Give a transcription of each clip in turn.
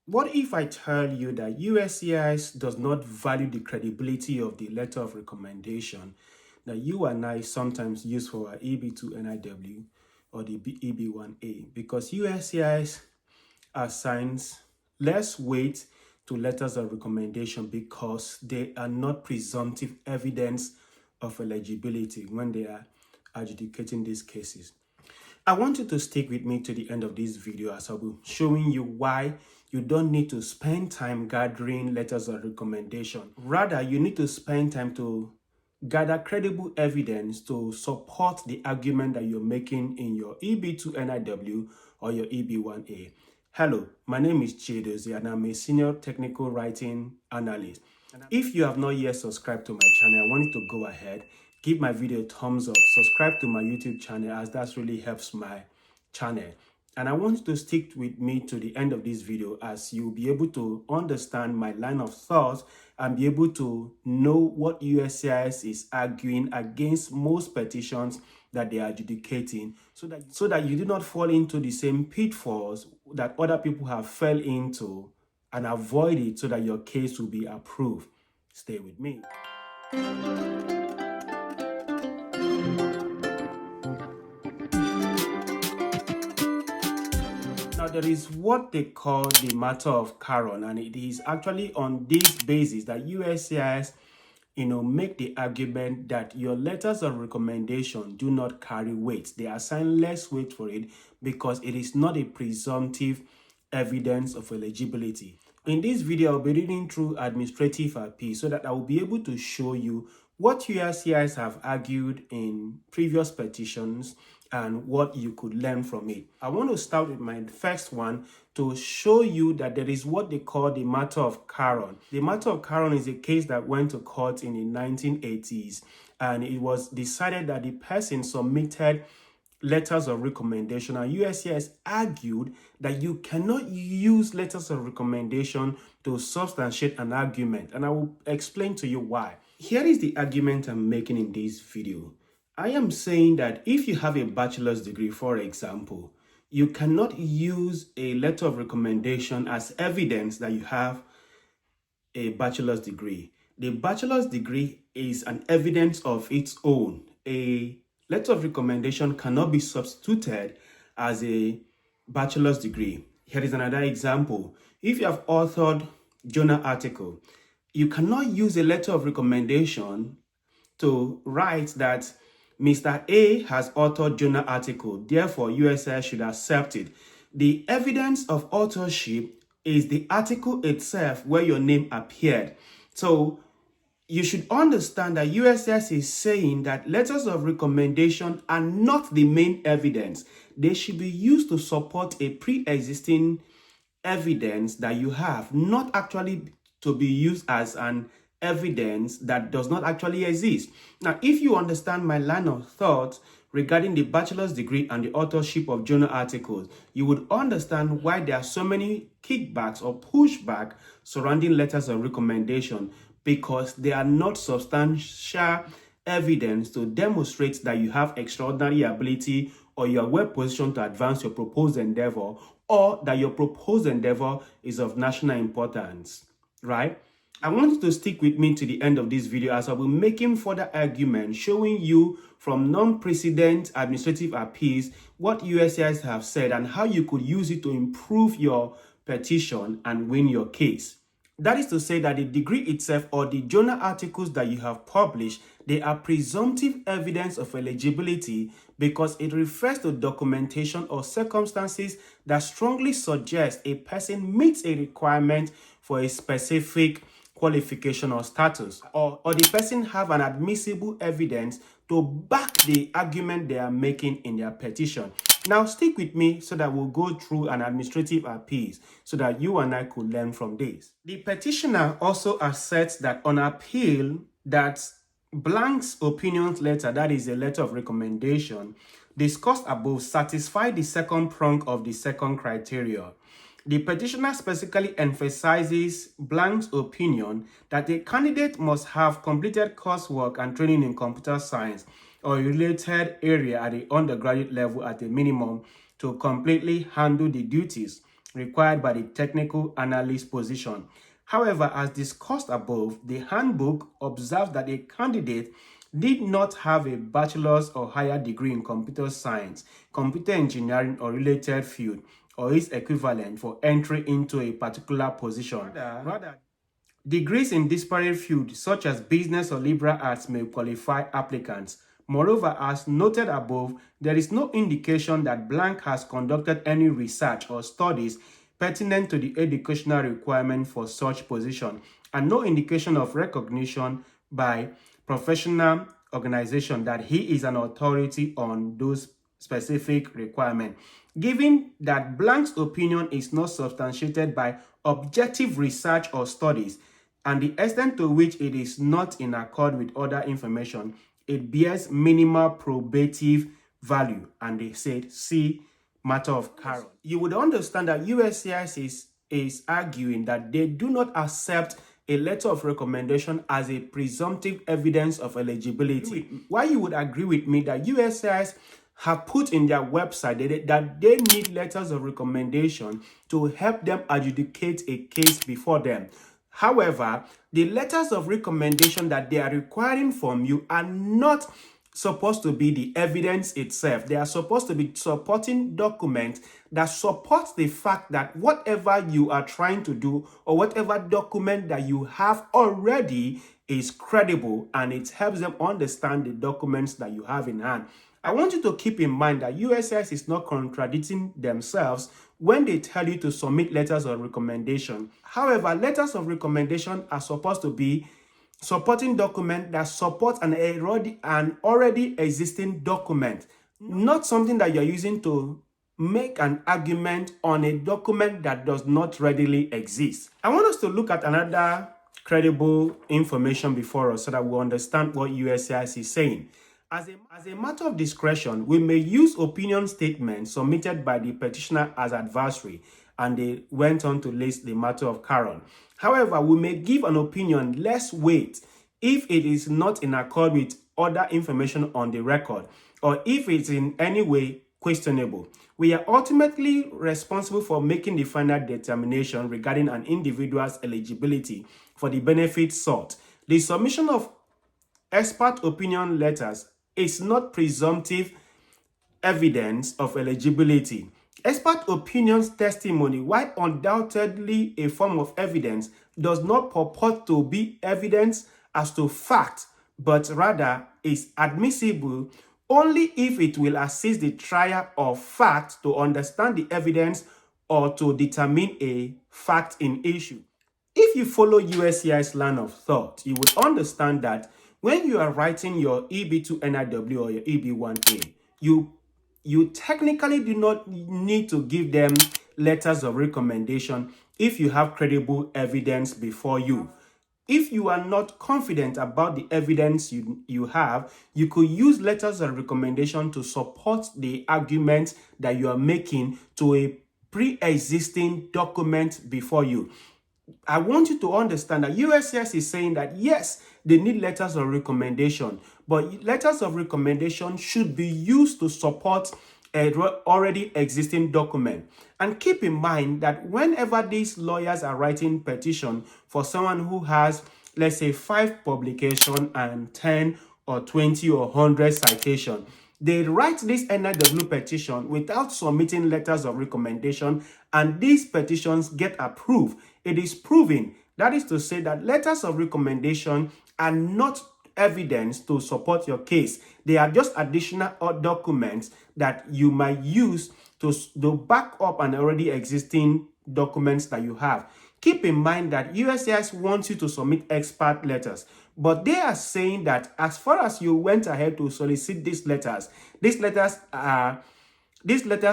What if I tell you that USCIS does not value the credibility of the letter of recommendation that you and I sometimes use for our EB2 NIW or the EB1A, because USCIS assigns less weight to letters of recommendation because they are not presumptive evidence of eligibility when they are adjudicating these cases. I want you to stick with me to the end of this video as I'll be showing you why you don't need to spend time gathering letters of recommendation. Rather, you need to spend time to gather credible evidence to support the argument that you're making in your EB2 NIW or your EB1A. Hello, my name is Dozikaho and I'm a senior technical writing analyst. If you have not yet subscribed to my channel, I want you to go ahead, give my video a thumbs up, subscribe to my YouTube channel as that really helps my channel. And I want you to stick with me to the end of this video as you'll be able to understand my line of thought and be able to know what USCIS is arguing against most petitions that they are adjudicating so that you do not fall into the same pitfalls that other people have fell into and avoid it so that your case will be approved. Stay with me. Now, there is what they call the Matter of Caron, and it is actually on this basis that USCIS, make the argument that your letters of recommendation do not carry weight. They assign less weight for it because it is not a presumptive evidence of eligibility. In this video, I'll be reading through administrative appeal so that I will be able to show you what USCIS have argued in previous petitions and what you could learn from it. I want to start with my first one to show you that there is what they call the Matter of Caron. The Matter of Caron is a case that went to court in the 1980s, and it was decided that the person submitted letters of recommendation, and USCIS argued that you cannot use letters of recommendation to substantiate an argument, and I will explain to you why. Here is the argument I'm making in this video. I am saying that if you have a bachelor's degree, for example, you cannot use a letter of recommendation as evidence that you have a bachelor's degree. The bachelor's degree is an evidence of its own. A letter of recommendation cannot be substituted as a bachelor's degree. Here is another example. If you have authored journal article, you cannot use a letter of recommendation to write that Mr. A has authored journal article, therefore USCIS should accept it. The evidence of authorship is the article itself where your name appeared. So you should understand that USCIS is saying that letters of recommendation are not the main evidence. They should be used to support a pre-existing evidence that you have, not actually to be used as an evidence that does not actually exist. Now, if you understand my line of thought regarding the bachelor's degree and the authorship of journal articles, you would understand why there are so many kickbacks or pushback surrounding letters of recommendation, because they are not substantial evidence to demonstrate that you have extraordinary ability or you are well positioned to advance your proposed endeavor, or that your proposed endeavor is of national importance, right? I want you to stick with me to the end of this video as I will be making further arguments showing you from non-precedent administrative appeals what USCIS have said and how you could use it to improve your petition and win your case. That is to say that the degree itself or the journal articles that you have published, they are presumptive evidence of eligibility because it refers to documentation or circumstances that strongly suggest a person meets a requirement for a specific qualification or status, or the person have an admissible evidence to back the argument they are making in their petition. Now stick with me so that we'll go through an administrative appeals so that you and I could learn from this. The petitioner also asserts that on appeal that Blank's opinions letter, that is a letter of recommendation, discussed above satisfy the second prong of the second criteria. The petitioner specifically emphasizes Blank's opinion that a candidate must have completed coursework and training in computer science or a related area at the undergraduate level at a minimum to completely handle the duties required by the technical analyst position. However, as discussed above, the handbook observes that a candidate did not have a bachelor's or higher degree in computer science, computer engineering, or related field, or its equivalent for entry into a particular position. Rather, degrees in disparate fields such as business or liberal arts may qualify applicants. Moreover, as noted above, there is no indication that Blank has conducted any research or studies pertinent to the educational requirement for such position, and no indication of recognition by professional organization that he is an authority on those specific requirements. Given that Blank's opinion is not substantiated by objective research or studies, and the extent to which it is not in accord with other information, it bears minimal probative value. And they said, see Matter of Caron. You would understand that USCIS is arguing that they do not accept a letter of recommendation as a presumptive evidence of eligibility. Why you would agree with me that USCIS have put in their website that they need letters of recommendation to help them adjudicate a case before them. However, the letters of recommendation that they are requiring from you are not supposed to be the evidence itself. They are supposed to be supporting documents that support the fact that whatever you are trying to do or whatever document that you have already is credible, and it helps them understand the documents that you have in hand. I want you to keep in mind that USCIS is not contradicting themselves when they tell you to submit letters of recommendation. However, letters of recommendation are supposed to be supporting document that supports an already existing document, not something that you're using to make an argument on a document that does not readily exist. I want us to look at another credible information before us so that we understand what USCIS is saying. As a matter of discretion, we may use opinion statements submitted by the petitioner as adversary, and they went on to list the Matter of Caron. However, we may give an opinion less weight if it is not in accord with other information on the record, or if it's in any way questionable. We are ultimately responsible for making the final determination regarding an individual's eligibility for the benefits sought. The submission of expert opinion letters is not presumptive evidence of eligibility. Expert opinions testimony, while undoubtedly a form of evidence, does not purport to be evidence as to fact, but rather is admissible only if it will assist the trier of fact to understand the evidence or to determine a fact in issue. If you follow USCIS line of thought, you would understand that when you are writing your EB2 NIW or your EB1A, you technically do not need to give them letters of recommendation if you have credible evidence before you. If you are not confident about the evidence you have, you could use letters of recommendation to support the argument that you are making to a pre-existing document before you. I want you to understand that USCIS is saying that yes, they need letters of recommendation, but letters of recommendation should be used to support an already existing document. And keep in mind that whenever these lawyers are writing petition for someone who has, let's say, 5 publications and 10 or 20 or 100 citations, they write this NIW petition without submitting letters of recommendation, and these petitions get approved. It is proven, that is to say that letters of recommendation are not evidence to support your case. They are just additional documents that you might use to back up an already existing documents that you have. Keep in mind that USCIS wants you to submit expert letters, but they are saying that as far as you went ahead to solicit these letters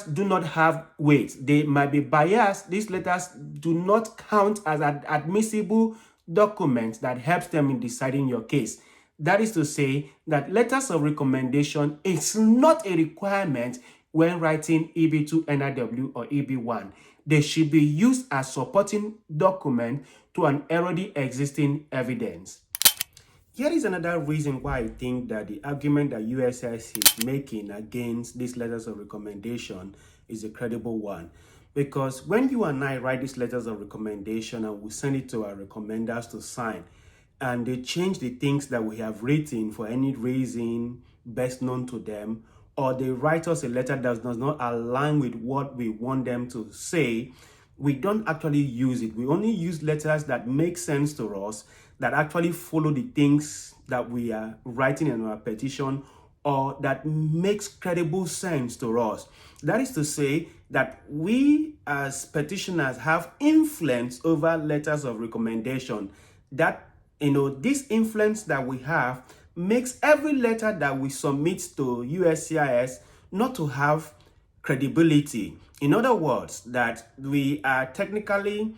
do not have weight. They might be biased. These letters do not count as an admissible document that helps them in deciding your case. That is to say that letters of recommendation is not a requirement when writing EB2 NIW or EB1. They should be used as supporting document to an already existing evidence. Here is another reason why I think that the argument that USCIS is making against these letters of recommendation is a credible one. Because when you and I write these letters of recommendation and we send it to our recommenders to sign, and they change the things that we have written for any reason best known to them, or they write us a letter that does not align with what we want them to say, we don't actually use it. We only use letters that make sense to us, that actually follow the things that we are writing in our petition, or that makes credible sense to us. That is to say that we as petitioners have influence over letters of recommendation. That, this influence that we have makes every letter that we submit to USCIS not to have credibility. In other words, that we are technically,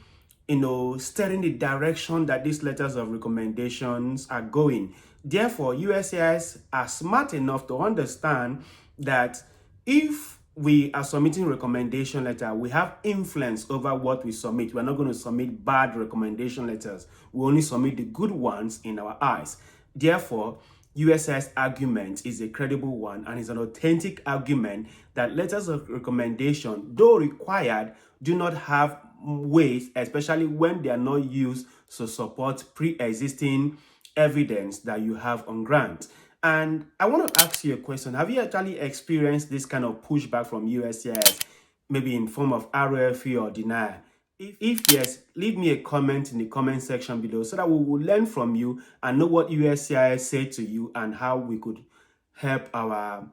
steering the direction that these letters of recommendations are going. Therefore, USCIS are smart enough to understand that if we are submitting recommendation letter, we have influence over what we submit. We're not going to submit bad recommendation letters. We only submit the good ones in our eyes. Therefore, USCIS argument is a credible one and is an authentic argument that letters of recommendation, though required, do not have weight, especially when they are not used to support pre-existing evidence that you have on grant. And I want to ask you a question. Have you actually experienced this kind of pushback from USCIS, maybe in form of RFE or denial? If yes, leave me a comment in the comment section below so that we will learn from you and know what USCIS said to you and how we could help our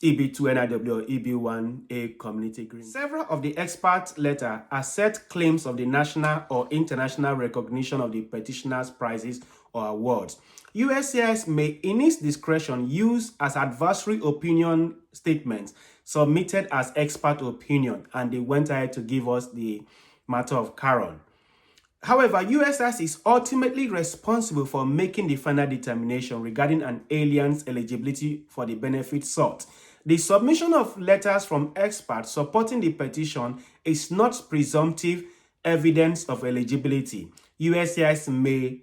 EB2 NIW or EB1A community green. Several of the expert letters assert claims of the national or international recognition of the petitioner's prizes or awards. USCIS may, in its discretion, use as advisory opinion statements submitted as expert opinion, and they went ahead to give us the Matter of Caron. However, USCIS is ultimately responsible for making the final determination regarding an alien's eligibility for the benefit sought. The submission of letters from experts supporting the petition is not presumptive evidence of eligibility. USCIS may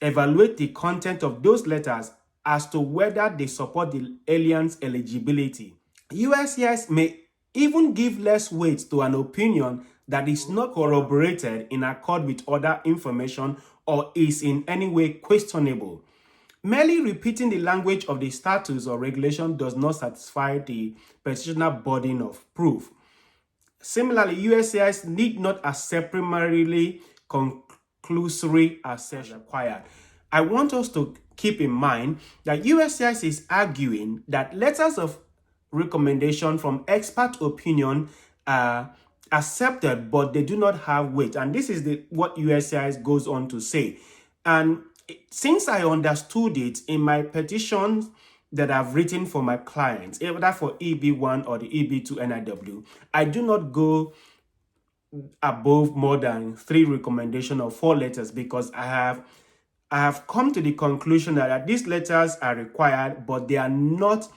evaluate the content of those letters as to whether they support the alien's eligibility. USCIS may even give less weight to an opinion that is not corroborated in accord with other information or is in any way questionable. Merely repeating the language of the statutes or regulation does not satisfy the petitioner burden of proof. Similarly, USCIS need not accept primarily conclusory assertion required. I want us to keep in mind that USCIS is arguing that letters of recommendation from expert opinion are accepted, but they do not have weight. And this is what USCIS goes on to say. And since I understood it in my petitions that I've written for my clients, either for EB1 or the EB2 NIW, I do not go above more than 3 recommendations or 4 letters, because I have come to the conclusion that these letters are required, but they are not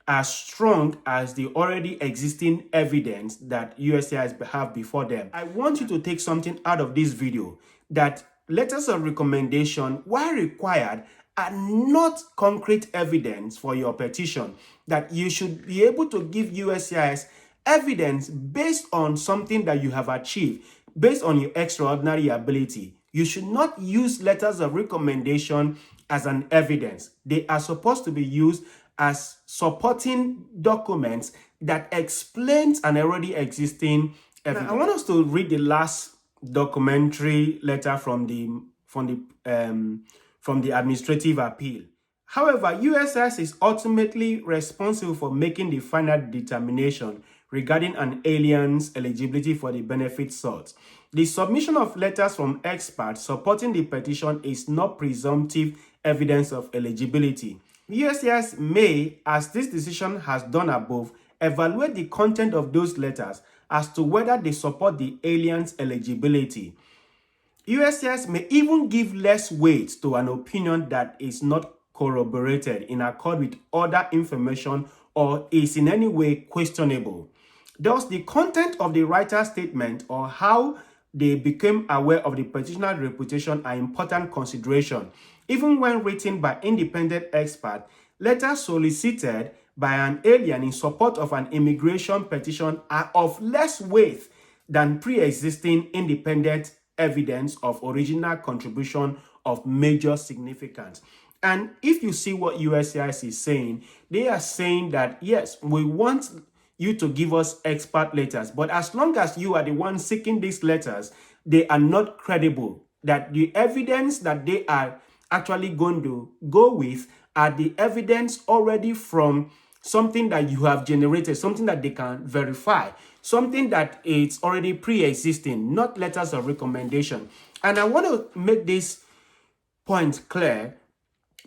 as strong as the already existing evidence that USCIS have before them. I want you to take something out of this video, that letters of recommendation, while required, are not concrete evidence for your petition, that you should be able to give USCIS evidence based on something that you have achieved, based on your extraordinary ability. You should not use letters of recommendation as an evidence. They are supposed to be used as supporting documents that explains an already existing evidence. Now, I want us to read the last documentary letter from the administrative appeal. However, USCIS is ultimately responsible for making the final determination regarding an alien's eligibility for the benefit sought. The submission of letters from experts supporting the petition is not presumptive evidence of eligibility. USCIS may, as this decision has done above, evaluate the content of those letters as to whether they support the alien's eligibility. USCIS may even give less weight to an opinion that is not corroborated in accord with other information or is in any way questionable. Thus, the content of the writer's statement or how they became aware of the petitioner's reputation are important consideration. Even when written by independent experts, letters solicited by an alien in support of an immigration petition are of less weight than pre-existing independent evidence of original contribution of major significance. And if you see what USCIS is saying, they are saying that, yes, we want you to give us expert letters, but as long as you are the one seeking these letters, they are not credible. That the evidence that they are actually going to go with are the evidence already from something that you have generated, something that they can verify, something that is already pre-existing, not letters of recommendation. And I want to make this point clear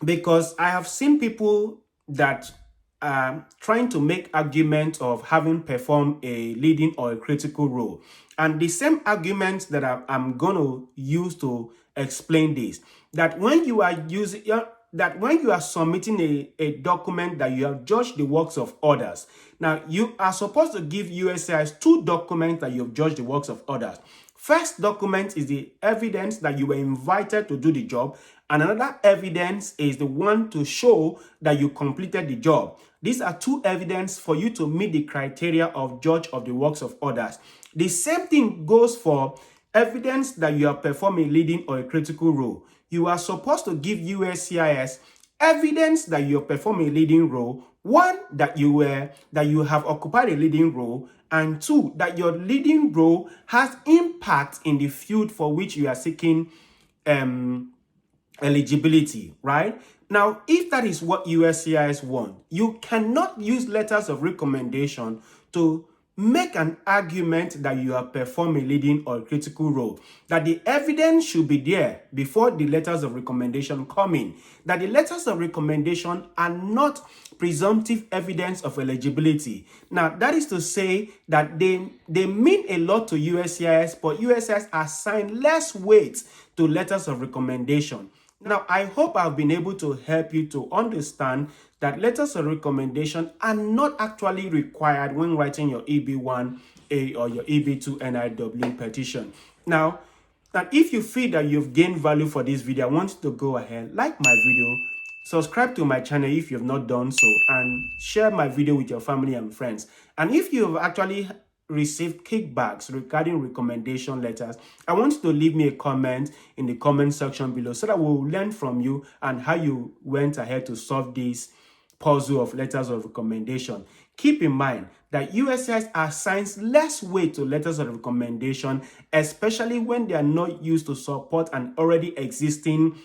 because I have seen people that are trying to make argument of having performed a leading or a critical role. And the same arguments that I'm going to use to explain this, that when you are using, that when you are submitting a document that you have judged the works of others, now you are supposed to give USCIS 2 documents that you have judged the works of others. First document is the evidence that you were invited to do the job, and another evidence is the one to show that you completed the job. These are 2 evidence for you to meet the criteria of judge of the works of others. The same thing goes for evidence that you have performed a leading or a critical role. You are supposed to give USCIS evidence that you have performed a leading role, 1, that you have occupied a leading role, and 2, that your leading role has impact in the field for which you are seeking eligibility, right? Now, if that is what USCIS want, you cannot use letters of recommendation to make an argument that you have performed a leading or critical role, that the evidence should be there before the letters of recommendation come in, that the letters of recommendation are not presumptive evidence of eligibility. Now, that is to say that they mean a lot to USCIS, but USCIS assign less weight to letters of recommendation. Now, I hope I've been able to help you to understand that letters of recommendation are not actually required when writing your EB1A or your EB2 NIW petition. Now, if you feel that you've gained value for this video, I want you to go ahead, like my video, subscribe to my channel if you have not done so, and share my video with your family and friends. And if you have actually received kickbacks regarding recommendation letters, I want you to leave me a comment in the comment section below so that we'll learn from you and how you went ahead to solve this puzzle of letters of recommendation. Keep in mind that USCIS assigns less weight to letters of recommendation, especially when they are not used to support an already existing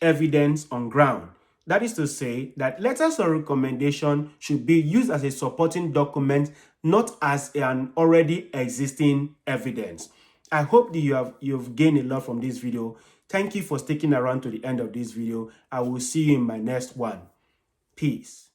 evidence on ground. That is to say that letters of recommendation should be used as a supporting document, not as an already existing evidence. I hope that you've gained a lot from this video. Thank you for sticking around to the end of this video. I will see you in my next one. Peace.